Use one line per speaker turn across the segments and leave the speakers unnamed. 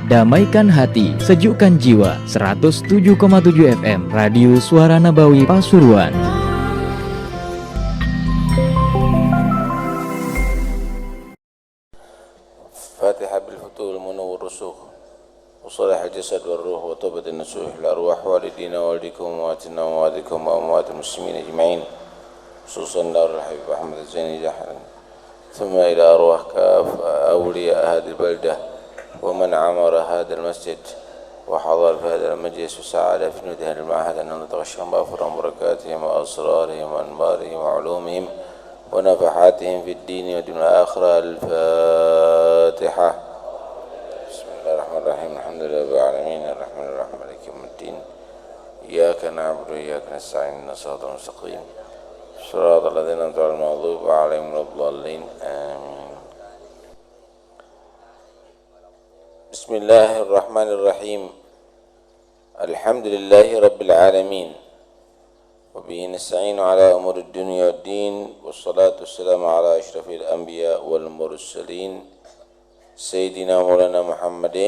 Damaikan hati, sejukkan jiwa. 107,7 FM Radio Suara Nabawi Pasuruan.
فاتحة بالفتوح المنور الرسوخ وصلاح الجسد والروح وطوبة النسوح الأرواح والدينا والديكم وأمواتنا وأمواتكم وأموات المسلمين أجمعين خصوصا دار الحبيب أحمد الزيني جحرا ثم إلى أرواح كاف أولياء هذه البلدة ومن عمر هذا المسجد وحضر في هذا المجلس وسعى في نودها المعهد أن نتغشهم بأفرهم وبركاتهم وأسرارهم وأنبارهم وعلومهم ونفحاتهم في الدين والدنيا والآخرة. الفاتحة. بسم الله الرحمن الرحيم. الحمد لله رب العالمين الرحمن الرحيم مالك يوم الدين إياك نعبد وإياك نستعين صراط المستقيم صراط الذين أنعمت عليهم غير المغضوب عليهم ولا الضالين آمين. بسم الله الرحمن الرحيم. الحمد لله رب العالمين وبه نستعين على أمور الدنيا والدين والصلاة والسلام على أشرف الأنبياء والمرسلين سيدنا مولانا محمد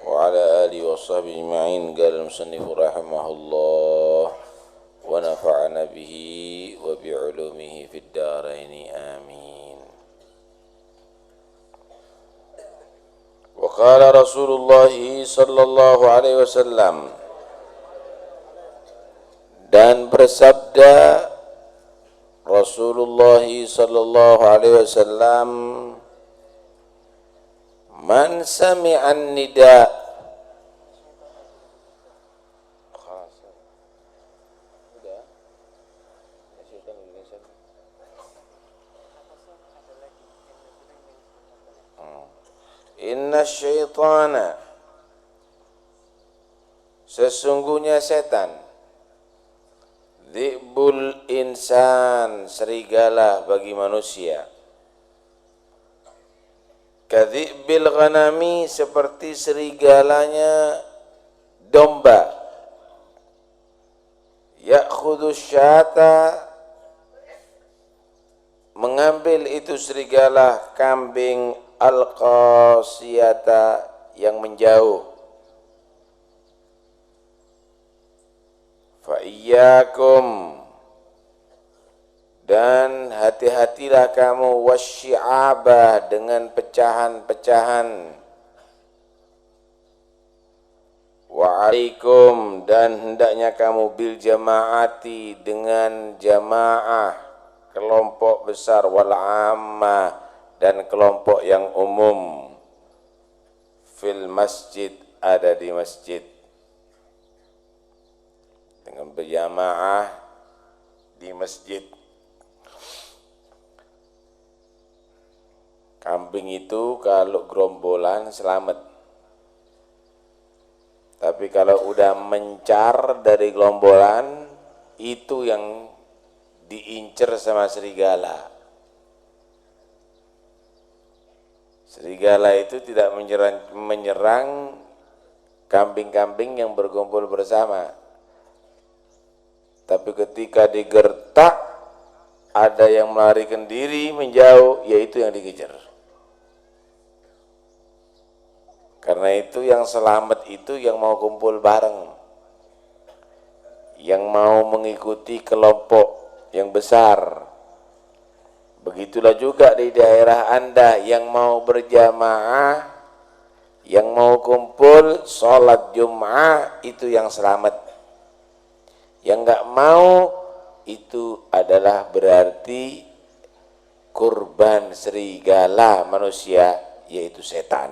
وعلى آله وصحبه أجمعين. قال المصنف رحمه الله ونفعنا به وبعلومه في الدارين آمين. وقال رسول الله صلى الله عليه وسلم, dan bersabda Rasulullah sallallahu alaihi wasallam, man sami'an nida, inna syaitana, sesungguhnya setan, Dhi'bul insan, serigala bagi manusia, kadhi'bil ghanami, seperti serigalanya domba, ya'khudus syata, mengambil itu serigala kambing, al-qasiyata, yang menjauh. Fa'iyyakum, dan hati-hatilah kamu, wasyi'abah, dengan pecahan-pecahan, wa'alaikum, dan hendaknya kamu bil jama'ati, dengan jamaah, kelompok besar, wal ammah, dan kelompok yang umum, fil masjid, ada di masjid, dengan berjamaah di masjid. Kambing itu kalau gerombolan selamat, tapi kalau udah mencar dari gerombolan, itu yang diincer sama serigala. Serigala itu tidak menyerang kambing-kambing yang berkumpul bersama, tapi ketika digertak, ada yang melarikan diri menjauh, yaitu yang dikejar. Karena itu yang selamat itu yang mau kumpul bareng, yang mau mengikuti kelompok yang besar. Begitulah juga di daerah Anda, yang mau berjamaah, yang mau kumpul sholat Jum'ah, itu yang selamat. Yang enggak mau, itu adalah berarti kurban serigala manusia, yaitu setan.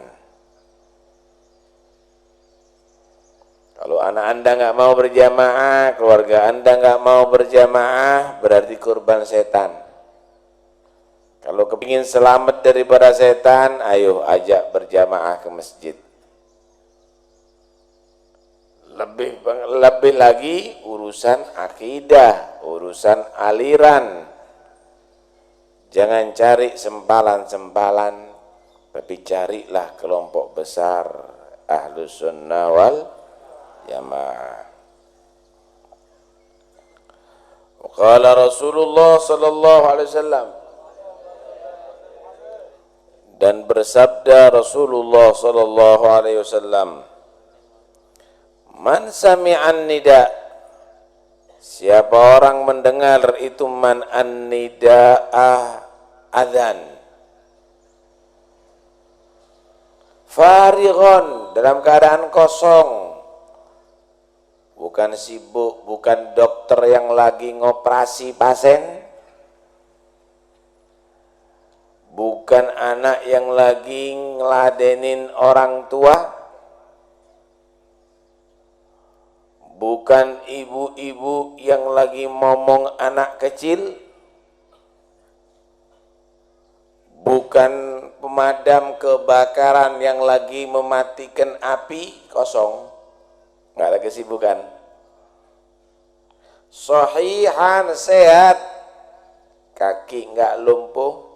Kalau anak Anda enggak mau berjamaah, keluarga Anda enggak mau berjamaah, berarti kurban setan. Kalau kepingin selamat daripada setan, ayo ajak berjamaah ke masjid. Lebih lagi urusan akidah, urusan aliran. Jangan cari sempalan-sempalan, tapi carilah kelompok besar, Ahlus Sunnah wal Jamaah. Qala Rasulullah sallallahu alaihi wasallam, Dan bersabda Rasulullah sallallahu alaihi wasallam, man sami'an nida, siapa orang mendengar itu man an-nida'a adzan, farighon, dalam keadaan kosong, bukan sibuk, bukan dokter yang lagi ngoperasi pasien, bukan anak yang lagi ngeladenin orang tua, bukan ibu-ibu yang lagi ngomong anak kecil, bukan pemadam kebakaran yang lagi mematikan api, kosong, nggak ada kesibukan. Sahihan, sehat, kaki nggak lumpuh,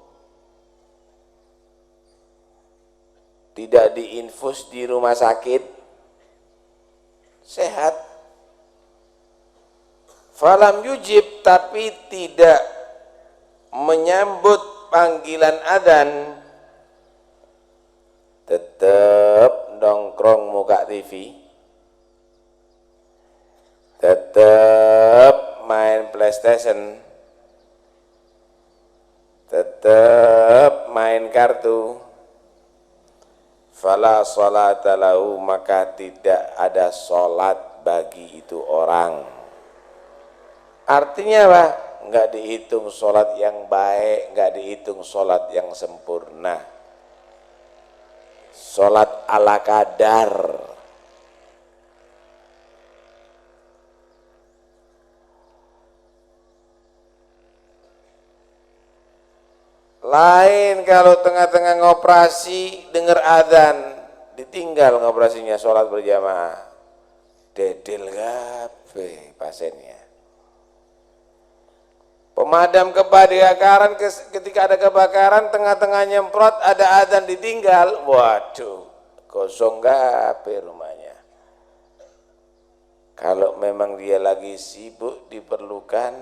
tidak diinfus di rumah sakit, sehat. Falam yujib, tapi tidak menyambut panggilan adzan, tetap nongkrong muka TV, tetap main PlayStation, tetap main kartu, fala sholata lahu, maka tidak ada sholat bagi itu orang. Artinya apa? Enggak dihitung sholat yang baik, enggak dihitung sholat yang sempurna, sholat ala kadar. Lain kalau tengah-tengah ngoperasi dengar adzan, ditinggal ngoperasinya, sholat berjamaah, dedel gape pasiennya. Pemadam kebakaran, ketika ada kebakaran tengah-tengah nyemprot, ada adzan ditinggal, waduh, kosong gape rumahnya. Kalau memang dia lagi sibuk diperlukan,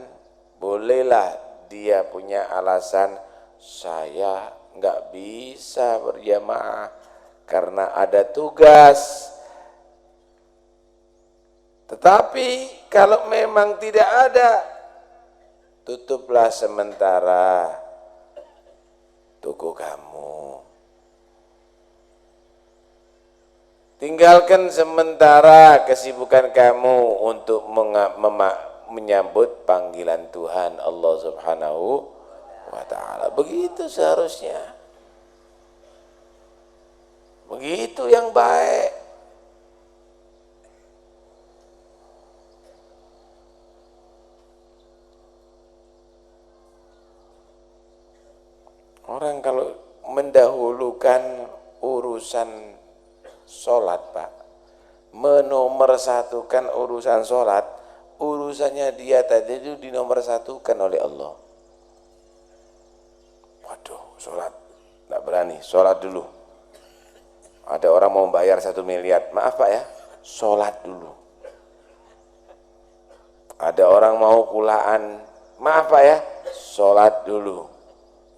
bolehlah dia punya alasan, saya nggak bisa berjamaah karena ada tugas. Tetapi kalau memang tidak ada, tutuplah sementara toko kamu, tinggalkan sementara kesibukan kamu untuk menyambut panggilan Tuhan Allah Subhanahu wa ta'ala. Begitu seharusnya, begitu yang baik. Orang kalau mendahulukan urusan sholat, Pak, menomorsatukan urusan sholat, urusannya dia tadi itu dinomorsatukan oleh Allah. Waduh, sholat, nggak berani, sholat dulu. Ada orang mau bayar 1 miliar, maaf Pak ya, sholat dulu. Ada orang mau kulaan, maaf Pak ya, sholat dulu.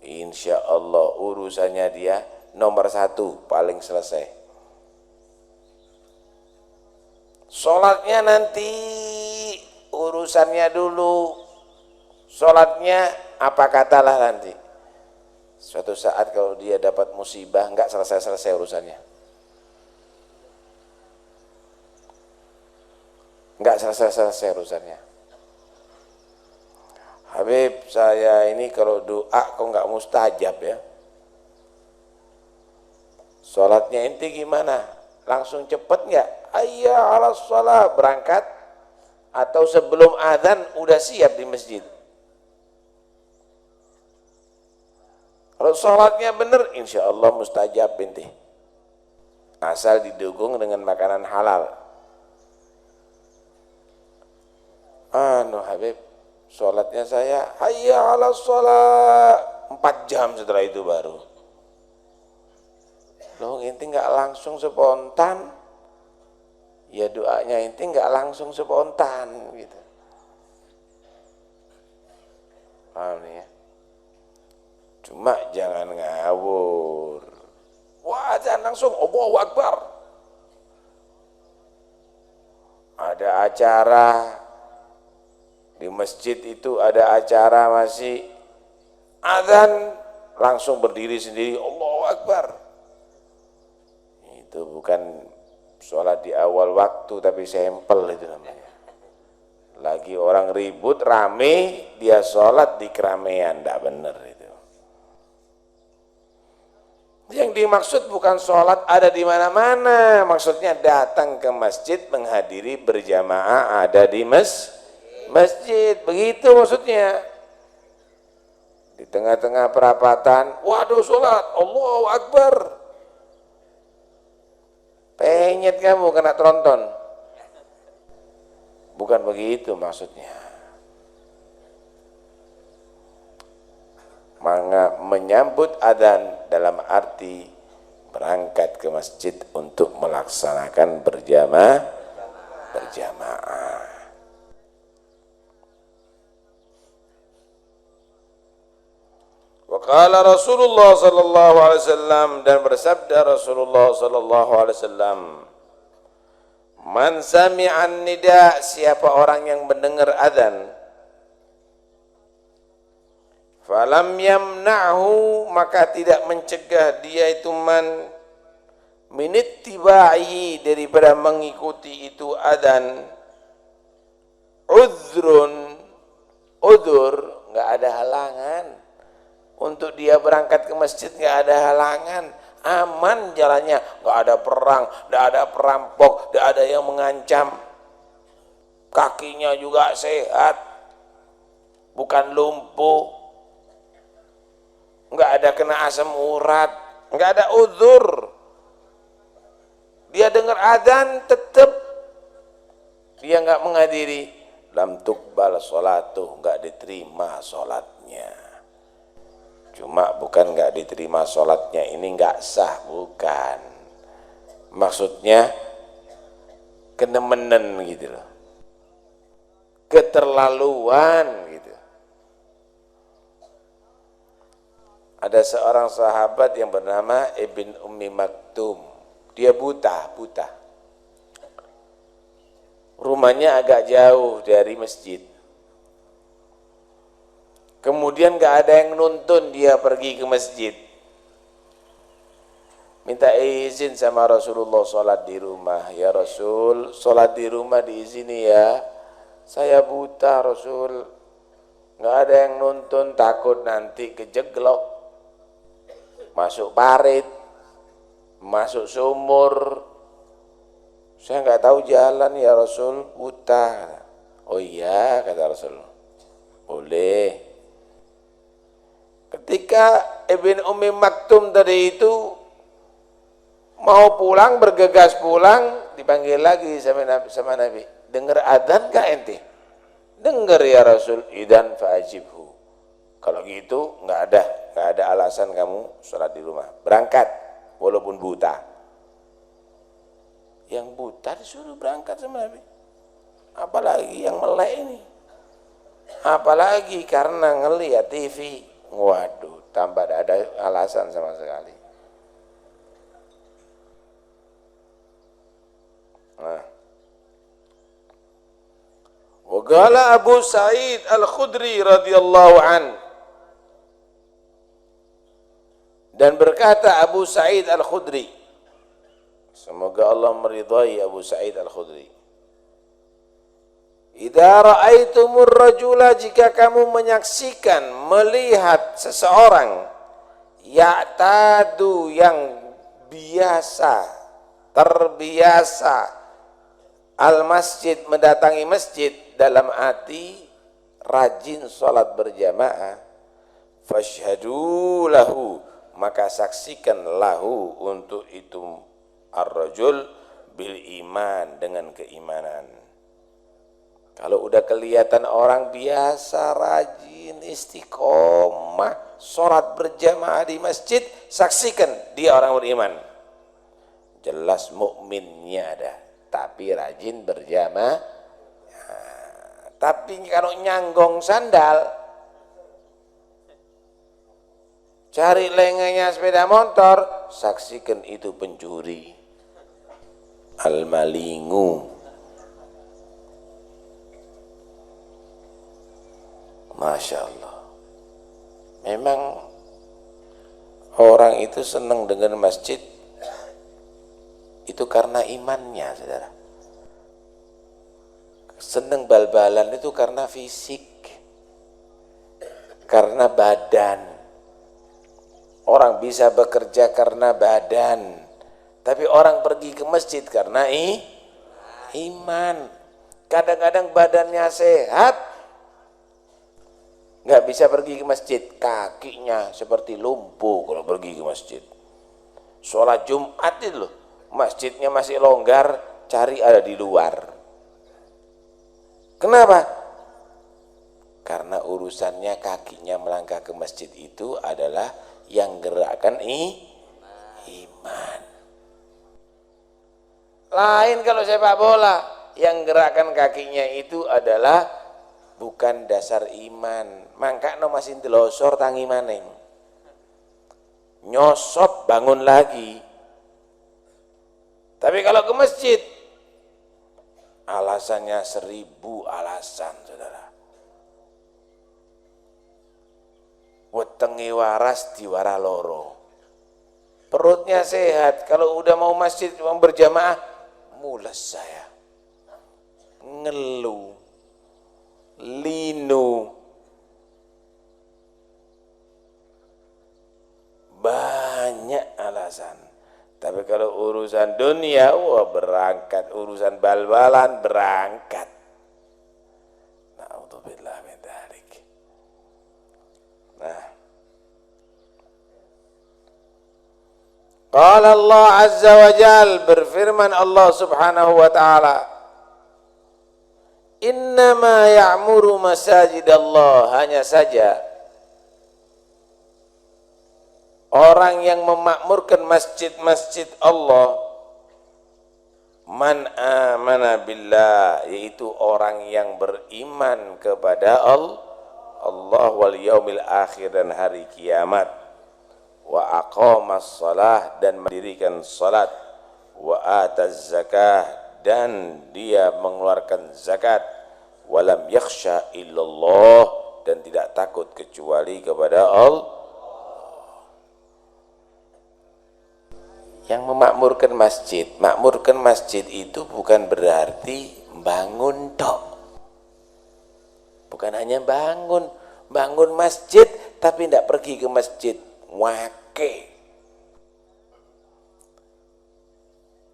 Insya Allah urusannya dia nomor 1, paling selesai. Sholatnya nanti urusannya dulu. Sholatnya apa katalah nanti. Suatu saat kalau dia dapat musibah, enggak selesai-selesai urusannya. Enggak selesai-selesai urusannya. Habib, saya ini kalau doa kok enggak mustajab ya. Sholatnya inti gimana? Langsung cepet enggak? Hayya 'alas shalah, berangkat atau sebelum azan udah siap di masjid? Kalau sholatnya benar, insya Allah mustajab inti. Asal didukung dengan makanan halal. Habib, sholatnya saya hayya 'alas shalah, 4 jam setelah itu baru. Loh, inti enggak langsung spontan. Ya doanya inti enggak langsung spontan gitu. Paham nih ya? Cuma jangan ngawur. Wah, adzan langsung Allahu Akbar. Ada acara di masjid itu, ada acara masih adzan langsung berdiri sendiri Allahu Akbar. Itu bukan sholat di awal waktu tapi sampel itu namanya. Lagi orang ribut rame, dia sholat di keramaian, tidak benar itu. Yang dimaksud bukan sholat ada di mana-mana, maksudnya datang ke masjid menghadiri berjamaah ada di masjid, begitu maksudnya. Di tengah-tengah perapatan, waduh sholat, Allahu Akbar. Penyet kamu kena tronton. Bukan begitu maksudnya. Menyambut adzan dalam arti berangkat ke masjid untuk melaksanakan berjamaah. Wa qala Rasulullah sallallahu alaihi wasallam, dan bersabda Rasulullah sallallahu alaihi wasallam, man sami'an nida, siapa orang yang mendengar adzan, falam yamna'hu, maka tidak mencegah dia itu man minittiba'i, daripada mengikuti itu adzan, udzur, enggak ada halangan untuk dia berangkat ke masjid, enggak ada halangan, aman jalannya, enggak ada perang, enggak ada perampok, enggak ada yang mengancam, kakinya juga sehat, bukan lumpuh, enggak ada kena asam urat, enggak ada uzur. Dia dengar adzan tetap dia enggak menghadiri, lam tuqbal sholatuh, enggak diterima sholatnya. Cuma bukan enggak diterima sholatnya ini enggak sah, bukan. Maksudnya kenemenen gitu loh, keterlaluan gitu. Ada seorang sahabat yang bernama Ibn Ummi Maktum. Dia buta. Rumahnya agak jauh dari masjid. Kemudian gak ada yang nuntun dia pergi ke masjid. Minta izin sama Rasulullah sholat di rumah. Ya Rasul, sholat di rumah diizini ya. Saya buta Rasul. Gak ada yang nuntun, takut nanti kejeglok, masuk parit, masuk sumur. Saya nggak tahu jalan ya Rasul, buta. Oh iya, kata Rasul, boleh. Ketika Ibn Ummi Maktum tadi itu mau pulang, bergegas pulang, dipanggil lagi sama Nabi, dengar adzan gak ente? Dengar ya Rasul. Idan fa'ajibhu, kalau gitu nggak ada alasan kamu sholat di rumah, berangkat walaupun buta. Yang buta disuruh berangkat sama Nabi, apalagi yang melek ini, apalagi karena ngelihat TV. Waduh, tambah ada alasan sama sekali. Nah, wa qala Abu Sa'id Al-Khudri radhiyallahu an, dan berkata Abu Sa'id Al-Khudri, semoga Allah meridhai Abu Sa'id Al-Khudri, idza ra'aitumur rajula, jika kamu menyaksikan, melihat seseorang, ya'tadu, yang biasa, terbiasa, al-masjid, mendatangi masjid, dalam arti rajin sholat berjamaah, fashhadu lahu, maka saksikan lahu untuk itu ar-rajul bil iman, dengan keimanan. Kalau udah kelihatan orang biasa, rajin, istiqomah, sholat berjamaah di masjid, saksikan dia orang beriman. Jelas mukminnya ada, tapi rajin berjamaah. Tapi kalau nyanggong sandal, Cari lengannya sepeda motor, saksikan itu pencuri. Al-malingu. Masya Allah. Memang orang itu senang dengan masjid itu karena imannya, saudara. Senang bal-balan itu karena fisik, karena badan. Orang bisa bekerja karena badan, tapi orang pergi ke masjid karena iman. Kadang-kadang badannya sehat, nggak bisa pergi ke masjid, kakinya seperti lumpuh kalau pergi ke masjid. Sholat Jumat itu loh, masjidnya masih longgar, cari ada di luar. Kenapa? Karena urusannya kakinya melangkah ke masjid itu adalah yang gerakkan iman. Lain kalau sepak bola, yang gerakkan kakinya itu adalah bukan dasar iman. Mangka no masih delosor tangi maneng, nyosop bangun lagi. Tapi kalau ke masjid, alasannya 1000 alasan, saudara. Wetengi waras diwara loro, perutnya sehat. Kalau udah mau masjid mau berjamaah, mules saya, ngeluh, linu, banyak alasan. Tapi kalau urusan dunia, wah berangkat, urusan bal-balan berangkat. Na'udzubillah min dzalik. Nah, qala Allah azza wa jal, berfirman Allah subhanahu wa ta'ala, innama ya'muru masajid Allah, hanya saja orang yang memakmurkan masjid-masjid Allah, man amana billah, yaitu orang yang beriman kepada Allah wal yaumil akhir, dan hari kiamat, wa aqamas shalah, dan mendirikan salat, wa ataz zakah, dan dia mengeluarkan zakat, walam yakhsha illallah, dan tidak takut kecuali kepada Allah. Yang memakmurkan masjid itu bukan berarti bangun tok. Bukan hanya bangun masjid tapi tidak pergi ke masjid, wake.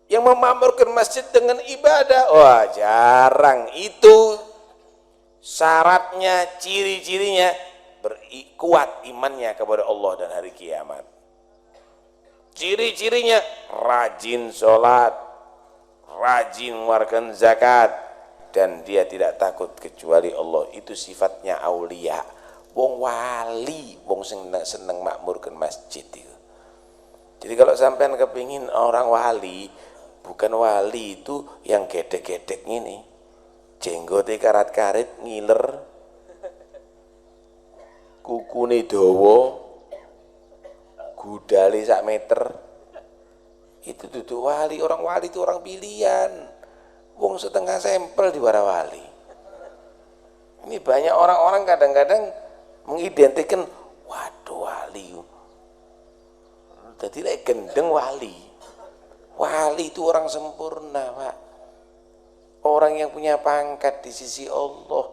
Yang memakmurkan masjid dengan ibadah, wah jarang. Itu syaratnya, ciri-cirinya kuat imannya kepada Allah dan hari kiamat. Ciri-cirinya rajin sholat, rajin mengeluarkan zakat, dan dia tidak takut kecuali Allah. Itu sifatnya aulia, wong wali, wong seneng makmurkan masjid itu. Jadi kalau sampean kepingin orang wali, bukan wali itu yang gedek-gedek ini, jenggotnya karat-karit, ngiler, kukune dawa, gudali sak meter, itu duduk wali. Orang wali itu orang pilihan, wong setengah sampel di wali. Ini banyak orang-orang kadang-kadang mengidentikan, waduh wali, jadi gendeng wali. Wali itu orang sempurna, Pak. Orang yang punya pangkat di sisi Allah,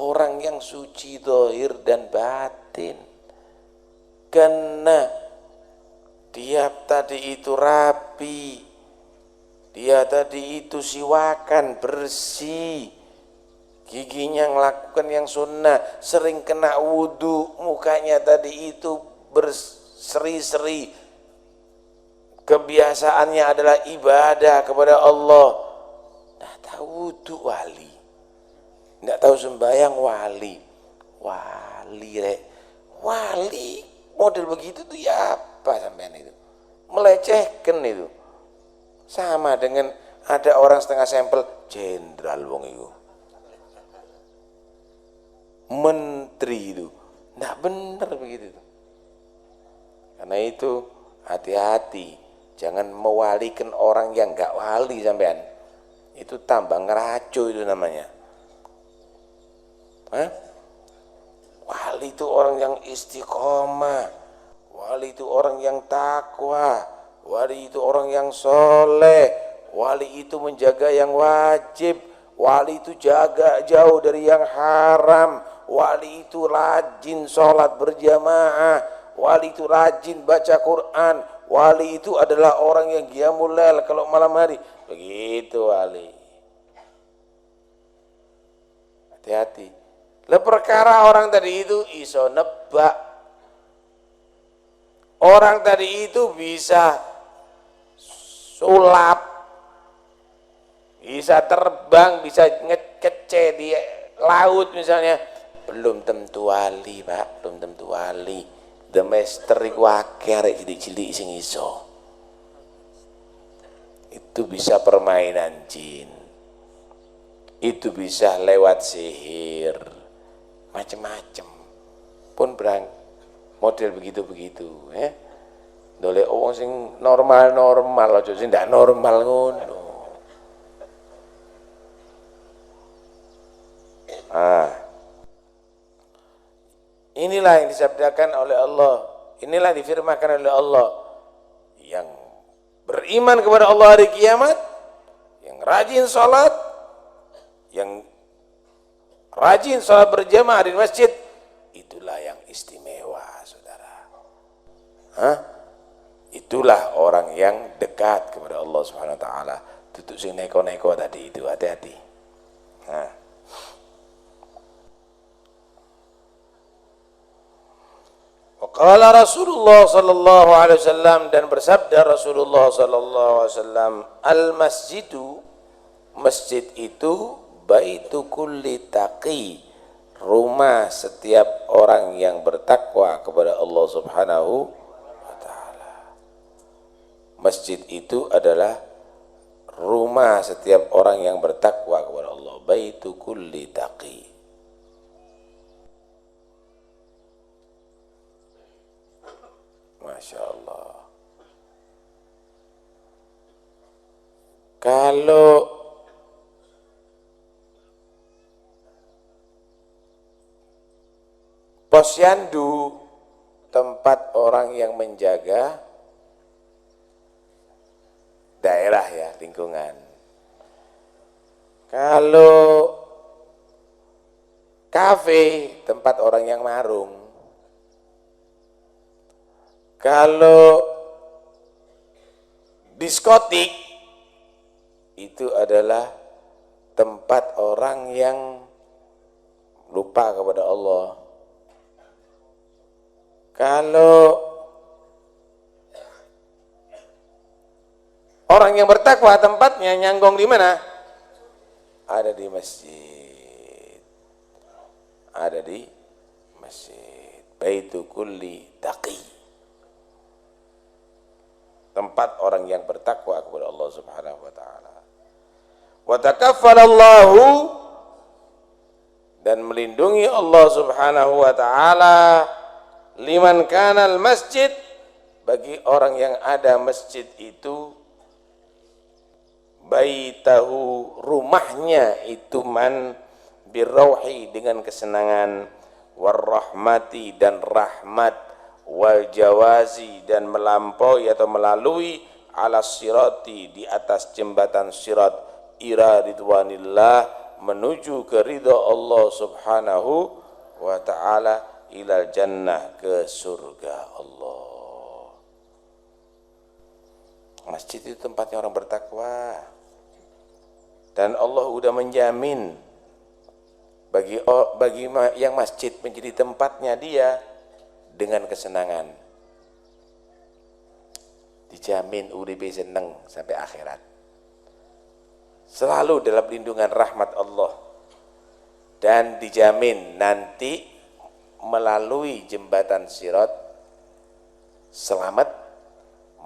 orang yang suci zahir dan batin. Karena dia tadi itu rapi, dia tadi itu siwakan, bersih, giginya melakukan yang sunnah, sering kena wudhu, mukanya tadi itu berseri-seri, kebiasaannya adalah ibadah kepada Allah. Nggak tahu wudhu wali, nggak tahu sembahyang wali, wali. Model begitu tuh ya apa sampean itu? Melecehkan itu. Sama dengan ada orang setengah sampel jenderal wong itu. Menteri itu. Enggak benar begitu. Karena itu hati-hati, jangan mewalikan orang yang enggak wali sampean. Itu tambah ngeracu itu namanya. Hah? Wali itu orang yang istiqomah, wali itu orang yang takwa, wali itu orang yang soleh, wali itu menjaga yang wajib, wali itu jaga jauh dari yang haram, wali itu rajin sholat berjamaah, wali itu rajin baca Quran, wali itu adalah orang yang qiyamul lail kalau malam hari. Begitu wali. Hati-hati. Lah perkara orang tadi itu iso nebak. Orang tadi itu bisa sulap, bisa terbang, bisa ngekece di laut misalnya. Belum tentu wali, Pak, belum tentu wali. Demester iku akeh arek cilik-cilik sing iso. Itu bisa permainan jin. Itu bisa lewat sihir. Macam-macam. Pun berang model begitu-begitu, ya. Dolek wong sing normal-normal aja sing ndak normal ngono. Inilah yang disabdakan oleh Allah, inilah difirmankan oleh Allah, yang beriman kepada Allah hari kiamat, yang rajin salat, yang rajin salat berjamaah di masjid, itulah yang istimewa, saudara. Itulah orang yang dekat kepada Allah Subhanahu wa taala. Tutuk sing neko-neko tadi itu, hati-hati. Qala Rasulullah sallallahu alaihi wasallam, dan bersabda Rasulullah sallallahu alaihi wasallam, al-masjidu, masjid itu baitu kulli taqi, rumah setiap orang yang bertakwa kepada Allah Subhanahu wa taala. Masjid itu adalah rumah setiap orang yang bertakwa kepada Allah, baitu kulli taqi. Masya Allah. Kalau posyandu, tempat orang yang menjaga daerah, ya, lingkungan. Kalau kafe, tempat orang yang marung. Kalau diskotik, itu adalah tempat orang yang lupa kepada Allah. Kalau orang yang bertakwa, tempatnya nyanggong di mana? Ada di masjid. Ada di masjid. Baitu kulli taqi. Tempat orang yang bertakwa kepada Allah Subhanahu wa taala. Wa takaffalallahu, dan melindungi Allah Subhanahu wa taala, liman kanal masjid, bagi orang yang ada masjid itu, baitahu, rumahnya itu, man birrauhi, dengan kesenangan, warahmati, dan rahmat, wal jawazi, dan melampaui atau melalui, ala sirati, di atas jembatan sirat, ila ridwanillah, menuju ke ridha Allah Subhanahu wa taala, ilal jannah, ke surga Allah. Masjid itu tempatnya orang bertakwa, dan Allah udah menjamin bagi yang masjid menjadi tempatnya dia dengan kesenangan, dijamin uripe seneng sampai akhirat, selalu dalam lindungan rahmat Allah, dan dijamin nanti melalui jembatan sirat selamat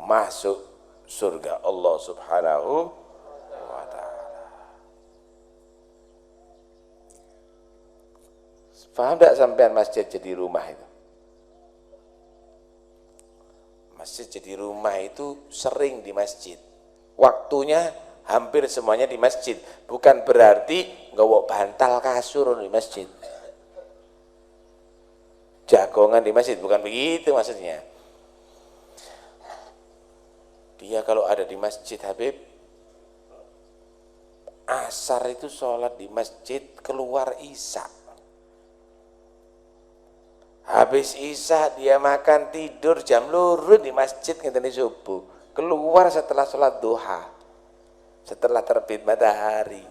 masuk surga Allah Subhanahu wa ta'ala. Paham tidak sampean masjid jadi rumah itu? Masjid jadi rumah itu sering di masjid. Waktunya hampir semuanya di masjid. Bukan berarti nggawa bantal kasur di masjid. Jagongan di masjid, bukan begitu maksudnya. Dia kalau ada di masjid Habib, asar itu sholat di masjid, keluar isya. Habis isya dia makan tidur jam lurus di masjid ngenteni subuh. Keluar setelah sholat duha, setelah terbit matahari.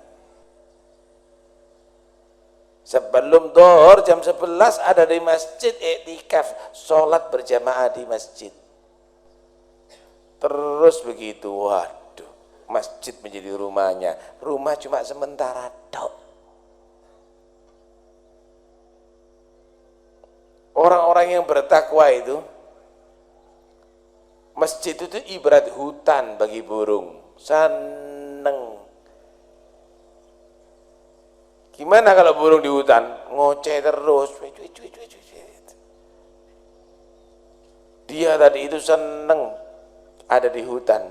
Sebelum dhuhr jam 11 ada di masjid iktikaf, sholat berjamaah di masjid. Terus begitu, waduh, masjid menjadi rumahnya. Rumah cuma sementara tok. Orang-orang yang bertakwa itu, masjid itu ibarat hutan bagi burung, seneng. Gimana kalau burung di hutan? Ngoceh terus. Dia tadi itu seneng ada di hutan.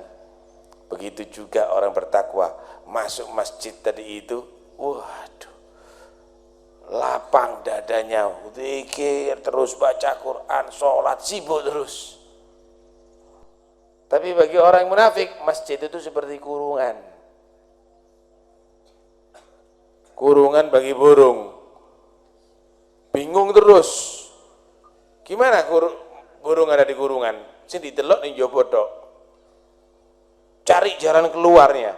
Begitu juga orang bertakwa, masuk masjid tadi itu, waduh, lapang dadanya, zikir terus, baca Quran, sholat, sibuk terus. Tapi bagi orang yang munafik, masjid itu seperti kurungan. Kurungan bagi burung. Bingung terus. Gimana burung ada di kurungan? Sing didelok ning njaba tok. Cari jalan keluarnya.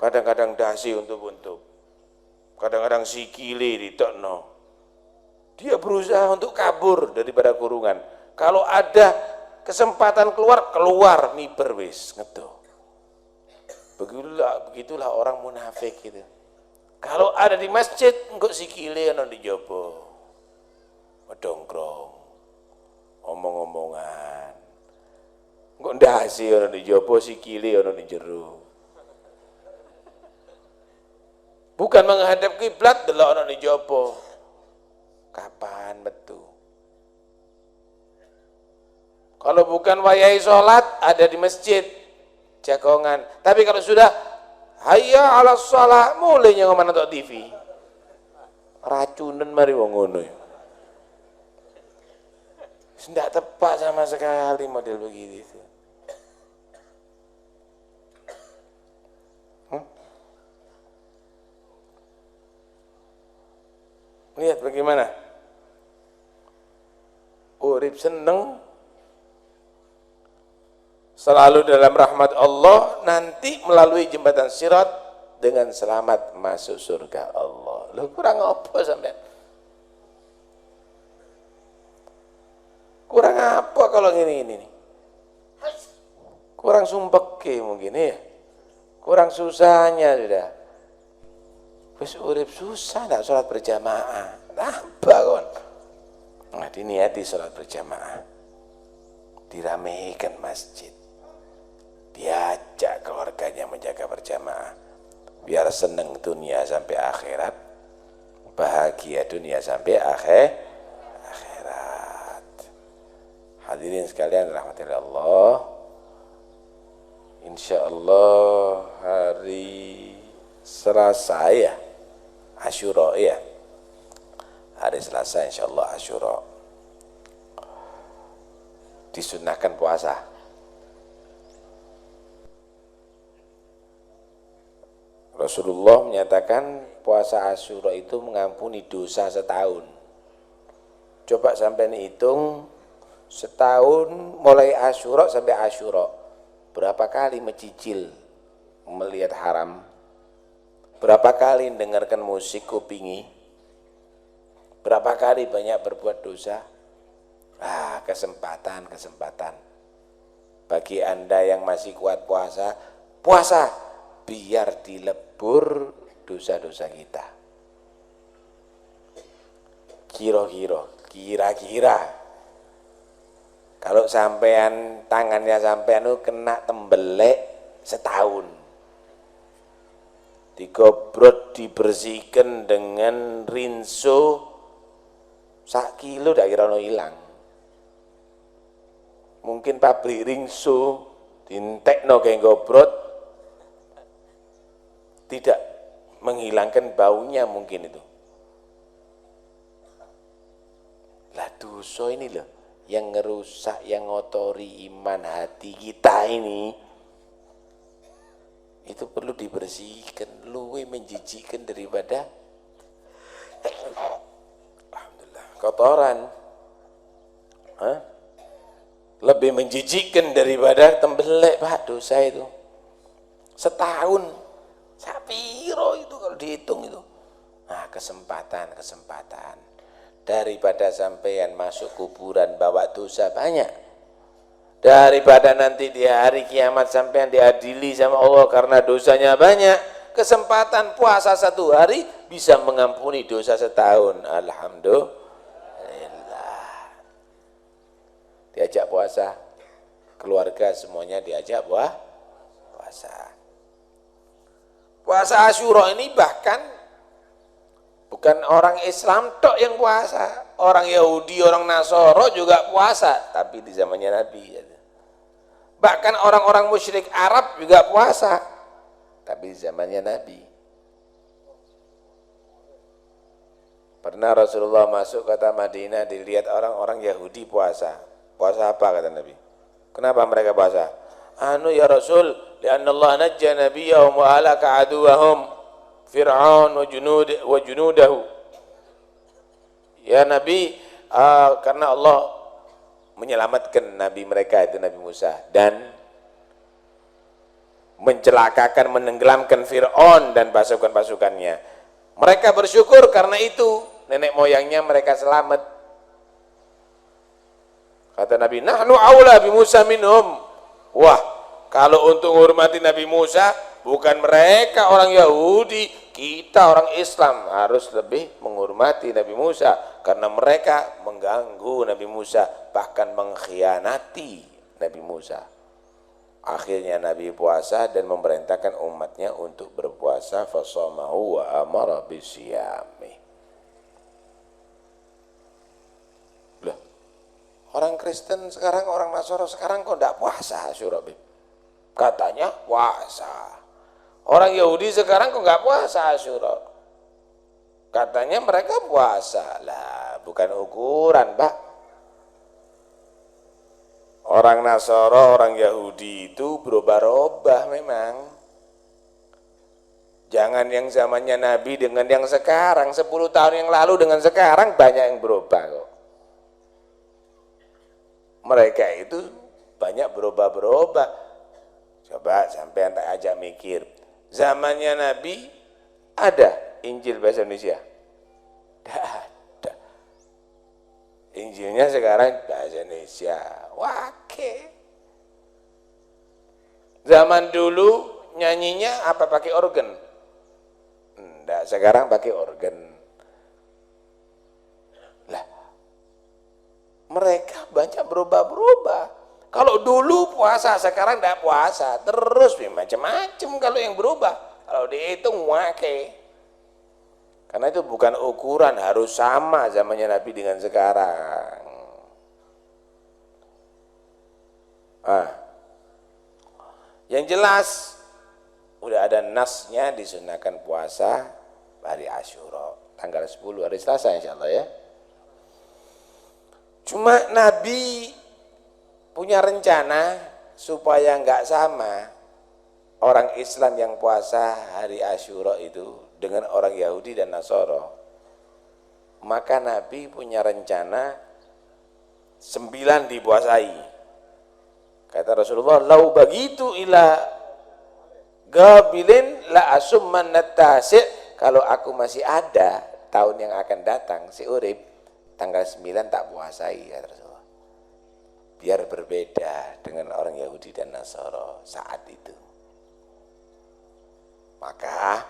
Kadang-kadang dasi untuk kadang-kadang sikile ditokno. Dia berusaha untuk kabur daripada kurungan. Kalau ada kesempatan keluar miber wis ngedo. Begitulah orang munafik gitu. Kalau ada di masjid engko sikile ana di jaba. Medongkrong. Omong-omongan. Engko ndasi ana di jaba, sikile ana di jero. Bukan menghadap kiblat delok ana di jaba. Kapan metu? Kalau bukan wayahe salat ada di masjid jagongan. Tapi kalau sudah hayya 'alas shalah mulai nyangoman nonton TV. Racunan mari wong ngono ya. Tidak tepat sama sekali model begitu. Lihat bagaimana urip seneng selalu dalam rahmat Allah, nanti melalui jembatan sirat dengan selamat masuk surga Allah. Lu kurang apa sampai? Kurang apa kalau ini? Kurang sumpeke mungkin ya. Kurang susahnya sudah. Wis urip susah ndak sholat berjamaah. Nambah kon. Nah, diniati sholat berjamaah. Diramaikan masjid. Diajak keluarganya menjaga berjamaah. Biar seneng dunia sampai akhirat. Bahagia dunia sampai akhirat. Hadirin sekalian rahmatillah Allah. Insyaallah hari Selasa ya. Asyura ya. Hari Selasa insyaallah Asyura. Disunahkan puasa. Rasulullah menyatakan puasa Asyura itu mengampuni dosa setahun. Coba sampai hitung setahun mulai Asyura sampai Asyura berapa kali mencicil melihat haram, berapa kali mendengarkan musik kupingi, berapa kali banyak berbuat dosa. Kesempatan bagi Anda yang masih kuat puasa biar dilebur dosa-dosa kita. Kira-kira kalau sampean tangannya sampean itu kena tembelek setahun, digobrot dibersihkan dengan rinso sak kilo dak kira ono ilang. mungkin pabrik ringso dintekno kayak gobrot tidak menghilangkan baunya mungkin itu. Lah dosa ini loh yang ngerusak, yang ngotori iman hati kita ini, itu perlu dibersihkan, luwe menjijikkan daripada alhamdulillah kotoran. Lebih menjijikkan daripada tembelek Pak dosa itu. Setahun sapiro itu kalau dihitung itu. Nah, kesempatan daripada sampean masuk kuburan bawa dosa banyak, daripada nanti di hari kiamat sampean diadili sama Allah karena dosanya banyak, kesempatan puasa 1 hari bisa mengampuni dosa setahun. Alhamdulillah. Diajak puasa, keluarga semuanya diajak puasa. Puasa Asyura ini bahkan bukan orang Islam tok yang puasa, orang Yahudi, orang Nasoro juga puasa, tapi di zamannya Nabi. Bahkan orang-orang musyrik Arab juga puasa, tapi di zamannya Nabi. Pernah Rasulullah masuk kota Madinah, dilihat orang-orang Yahudi puasa. Puasa apa kata Nabi? Kenapa mereka puasa? Anu ya Rasul, lianna Allah najja nabiyahum wa halaka aduwahum Fir'aun wa junudahu. Ya Nabi, karena Allah menyelamatkan Nabi mereka itu Nabi Musa dan mencelakakan, menenggelamkan Fir'aun dan pasukan-pasukannya. Mereka bersyukur karena itu nenek moyangnya mereka selamat. Kata Nabi, nahnu aula bi Musa minhum. Wah, kalau untuk menghormati Nabi Musa, bukan mereka orang Yahudi, kita orang Islam harus lebih menghormati Nabi Musa karena mereka mengganggu Nabi Musa, bahkan mengkhianati Nabi Musa. Akhirnya Nabi puasa dan memerintahkan umatnya untuk berpuasa, fasamahu wa amara bisyami. Loh, orang Kristen sekarang, orang Nasoro sekarang kok enggak puasa Asyura? Katanya puasa. Orang Yahudi sekarang kok enggak puasa Asyura? Katanya mereka puasa. Lah, bukan ukuran, Pak. Orang Nasoro, orang Yahudi itu berubah-ubah memang. Jangan yang zamannya Nabi dengan yang sekarang, 10 tahun yang lalu dengan sekarang banyak yang berubah kok. Mereka itu banyak berubah-berubah. Coba sampai tak ajak mikir. Zamannya Nabi ada Injil bahasa Indonesia? Tidak ada. Injilnya sekarang bahasa Indonesia. Wake. Zaman dulu nyanyinya apa pakai organ? Enggak, sekarang pakai organ. Lah, mereka banyak berubah-berubah. Kalau dulu puasa, sekarang enggak puasa. Terus macam-macam kalau yang berubah. Kalau dihitung wake. Karena itu bukan ukuran, harus sama zamannya Nabi dengan sekarang. Yang jelas udah ada nasnya disunahkan puasa hari Asyura tanggal 10 hari Selasa insyaallah ya. Cuma Nabi punya rencana supaya enggak sama orang Islam yang puasa hari Asyura itu dengan orang Yahudi dan Nasoro. Maka Nabi punya rencana 9 dipuasai. Kata Rasulullah, lau bagitu ila gabilin la asumman natasi'. Kalau aku masih ada tahun yang akan datang, si urip tanggal 9 tak puasai, kata Rasulullah. Biar berbeda dengan orang Yahudi dan Nasara saat itu. Maka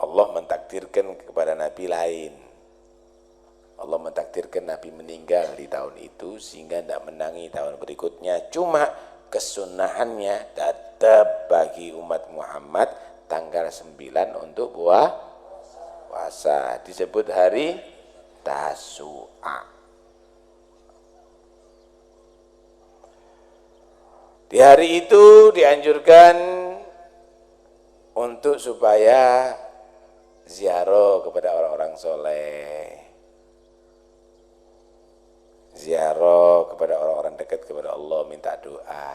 Allah mentakdirkan kepada Nabi lain. Allah mentakdirkan Nabi meninggal di tahun itu sehingga tidak menangi tahun berikutnya. Cuma kesunahannya tetap bagi umat Muhammad tanggal 9 untuk puasa. Disebut hari Tasu'a. Di hari itu dianjurkan untuk supaya ziarah kepada orang-orang soleh, ziarah kepada orang-orang dekat kepada Allah, minta doa.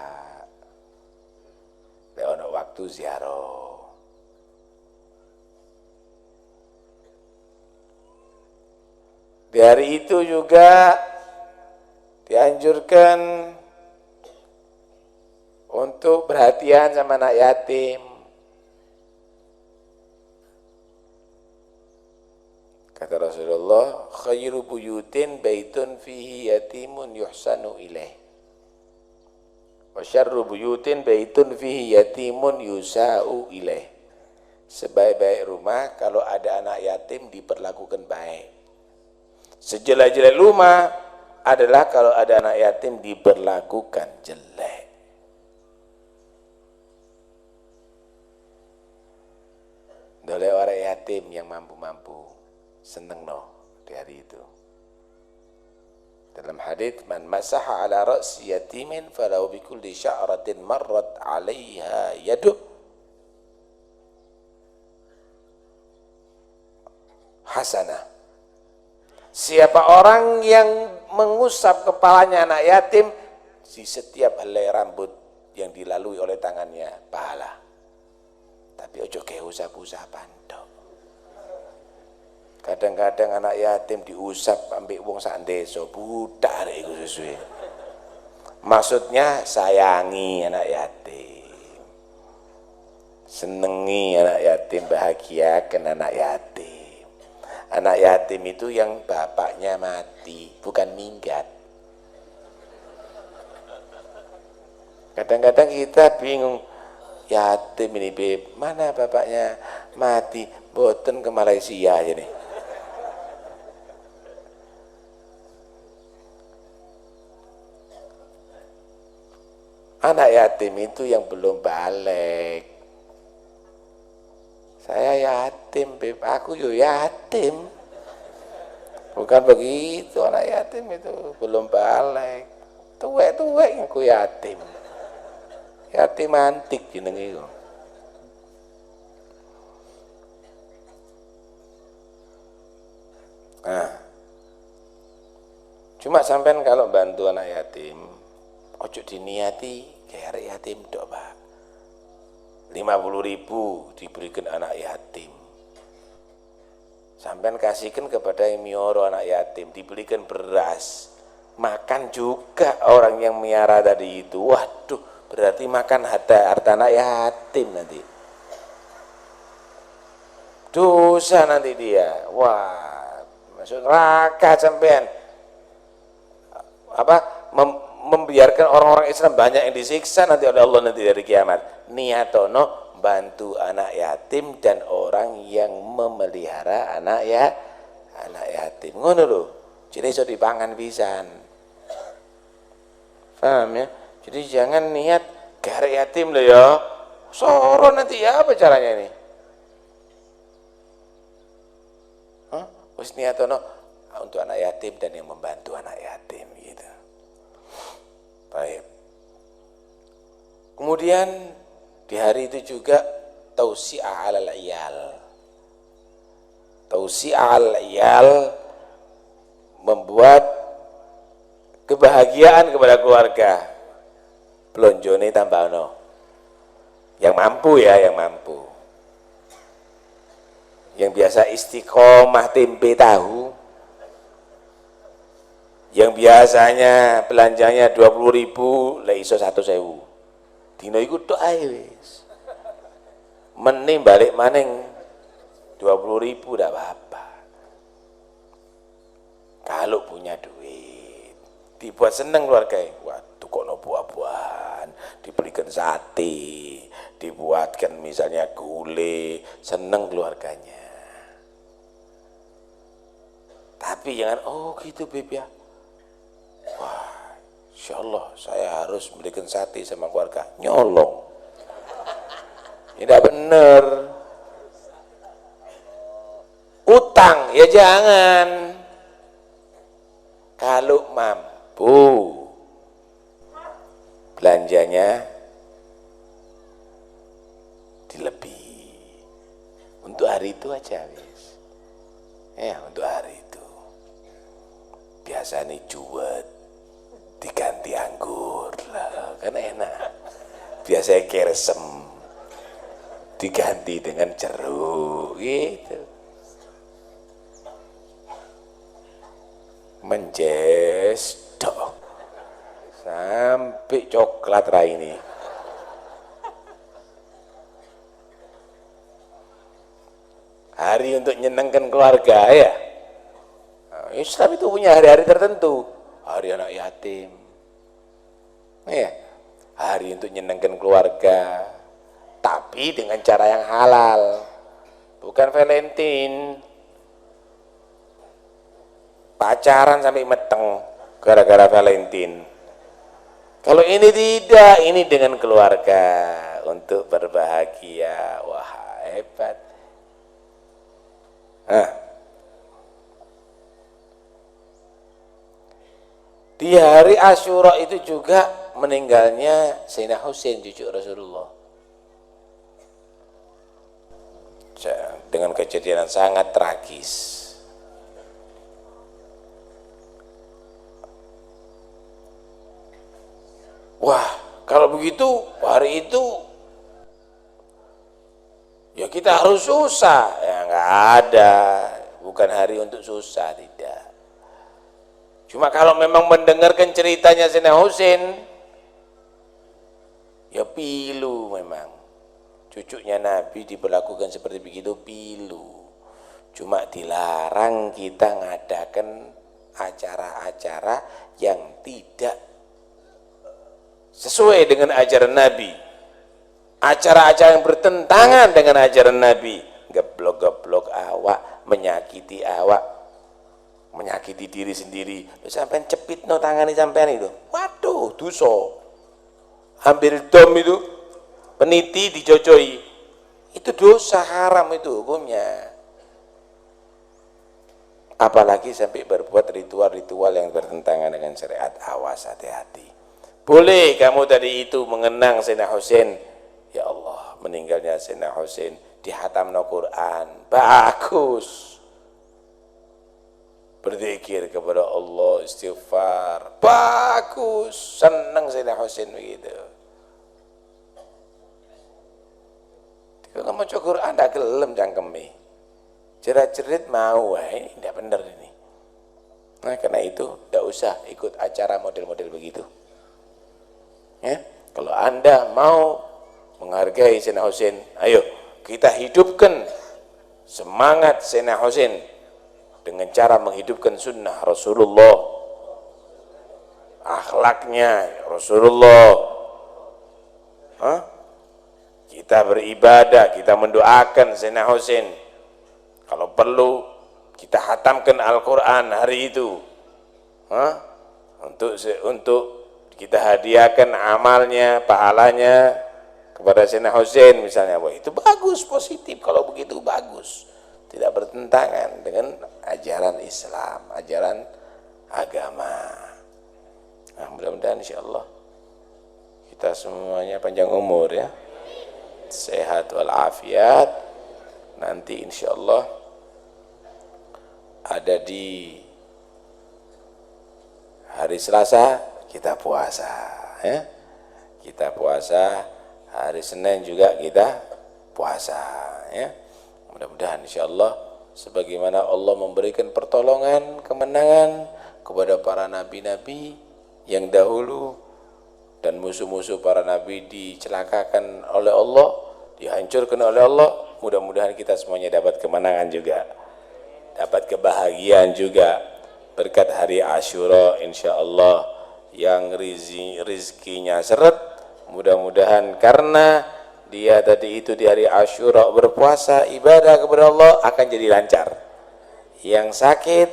Ada waktu ziarah. Di hari itu juga dianjurkan untuk perhatian sama anak yatim. Kata Rasulullah, khairu buyutin baitun fihi yatimun yuhsanu ilaih. Wa syarru buyutin baitun fihi yatimun yusa'u ilaih. Sebaik-baik rumah kalau ada anak yatim diperlakukan baik. Sejelek-jelek rumah adalah kalau ada anak yatim diperlakukan jelek. Oleh orang yatim yang mampu-mampu seneng di hari itu. Dalam hadis, man masaha ala ra'si yatimin falau bi kulli sya'ratin marrat 'alaiha yadu hasanah. Siapa orang yang mengusap kepalanya anak yatim, di setiap helai rambut yang dilalui oleh tangannya pahala. Tapi ojo ke usap-usapan dok. Kadang-kadang anak yatim diusap ambil wong sak desa, budak arek iku sesuai. Maksudnya sayangi anak yatim. Senengi anak yatim, bahagiakan anak yatim. Anak yatim itu yang bapaknya mati, bukan minggat. Kadang-kadang kita bingung, yatim ini beb, mana bapaknya mati, boten ke Malaysia aja nih. Anak yatim itu yang belum balik. Saya yatim, beb, aku yo yatim. Bukan begitu, anak yatim itu belum balik. Tuwek-tuwek yang ku yatim. Yatim antik jeneng iku. Nah, cuma sampean kalau bantu anak yatim, ojo diniati kere yatim dok, Pak. 50.000 diberikan anak yatim. Sampean kasihkan kepada yang mioro anak yatim, diberikan beras. Makan juga orang yang miara tadi itu. Waduh, berarti makan harta anak yatim nanti. Dosa nanti dia. Wah, masuk neraka sampean. Membiarkan orang-orang Islam banyak yang disiksa nanti oleh Allah nanti dari kiamat. Niatono bantu anak yatim dan orang yang memelihara anak yatim. Ngono lho. Jadi iso dipangan pisan. Paham ya? Jadi jangan niat garek yatim lho ya. Soro nanti ya apa caranya ini? Wis niatono untuk anak yatim dan yang membantu anak yatim gitu. Baik. Kemudian di hari itu juga tausi'ah 'alal iyal. Tausi'ah 'alal iyal membuat kebahagiaan kepada keluarga. Blonjone tambahno. Yang mampu ya, yang mampu. Yang biasa istiqomah tempe tahu. Yang biasanya belanjanya 20.000, lek iso 100.000. Dino iku tok ae wis. Meni balik maning 20.000 ndak apa-apa. Kalau punya duit, dibuat seneng keluarga. Waduh kok no buah-buahan, diberikan sate, dibuatkan misalnya gulai, seneng keluarganya. Tapi jangan gitu beb ya. Wah, insyaallah saya harus berikan sate sama keluarga. Nyolong. Tidak benar. Utang ya jangan. Kalau mampu belanjanya aja wis. Ya untuk hari itu. Biasanya juwet diganti anggur lah, kan enak. Biasanya keresem diganti dengan jeruk gitu. Menjesdok sampai coklat raini. Hari untuk nyenangkan keluarga ya. Islam itu punya hari-hari tertentu. Hari anak yatim. Ya. Hari untuk nyenangkan keluarga. Tapi dengan cara yang halal. Bukan Valentine. Pacaran sampai meteng gara-gara Valentine. Kalau ini tidak, ini dengan keluarga untuk berbahagia. Wah, hebat. Di hari Asyura itu juga meninggalnya Sayyidina Husain cucu Rasulullah. Dengan kejadian yang sangat tragis. Wah, kalau begitu hari itu ya kita harus susah. Ya nggak ada, bukan hari untuk susah, tidak. Cuma kalau memang mendengarkan ceritanya Sayyidina Husain, ya pilu memang. Cucunya Nabi diperlakukan seperti begitu, pilu. Cuma dilarang kita ngadakan acara-acara yang tidak sesuai dengan ajaran Nabi. Acara-acara yang bertentangan dengan ajaran Nabi. Geblok-geblok awak, menyakiti awak, menyakiti diri sendiri. Sampai cepit no tangani sampean itu. Waduh, dosa. Hampir dom itu, peniti dicocoi. Itu dosa haram itu hukumnya. Apalagi sampai berbuat ritual-ritual yang bertentangan dengan syariat. Awas, hati-hati. Boleh kamu tadi itu mengenang Sayyidina Husain. Ya Allah, meninggalnya Sayyidina Husain, dihatamno Quran. Bagus. Berzikir kepada Allah, istighfar. Bagus. Senang Sayyidina Husain begitu. Kalau maca Quran tak gelem cangkeme. Jerat-jerit mau, ini tidak benar ini. Nah, karena itu tidak usah ikut acara model-model begitu. Ya, kalau Anda mau menghargai Sayyidina Husain, ayo kita hidupkan semangat Sayyidina Husain dengan cara menghidupkan sunnah Rasulullah, akhlaknya Rasulullah. Kita beribadah, kita mendoakan Sayyidina Husain. Kalau perlu kita hatamkan Al-Quran hari itu, untuk kita hadiahkan amalnya, pahalanya kepada Sayyidina Husain misalnya. Wah, itu bagus, positif. Kalau begitu bagus, tidak bertentangan dengan ajaran Islam, ajaran agama. Nah, mudah-mudahan insyaallah kita semuanya panjang umur ya, sehat walafiat. Nanti insyaallah ada di hari Selasa kita puasa ya. Kita puasa, hari Senin juga kita puasa ya. Mudah-mudahan insyaallah sebagaimana Allah memberikan pertolongan, kemenangan kepada para nabi-nabi yang dahulu, dan musuh-musuh para nabi dicelakakan oleh Allah, dihancurkan oleh Allah. Mudah-mudahan kita semuanya dapat kemenangan juga, dapat kebahagiaan juga berkat hari Asyura insyaallah, yang rizkinya seret. Mudah-mudahan karena dia tadi itu di hari Asyura berpuasa, ibadah kepada Allah akan jadi lancar. Yang sakit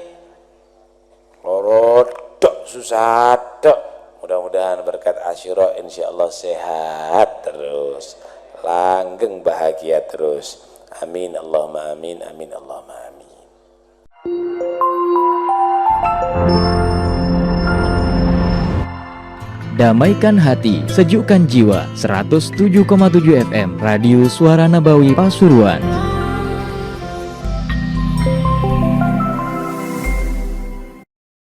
lorodok susah dok, mudah-mudahan berkat Asyura insyaallah sehat terus, langgeng bahagia terus. Amin Allahumma amin, amin Allahumma amin.
Damaikan hati, sejukkan jiwa. 107,7 FM Radio Suara Nabawi Pasuruan.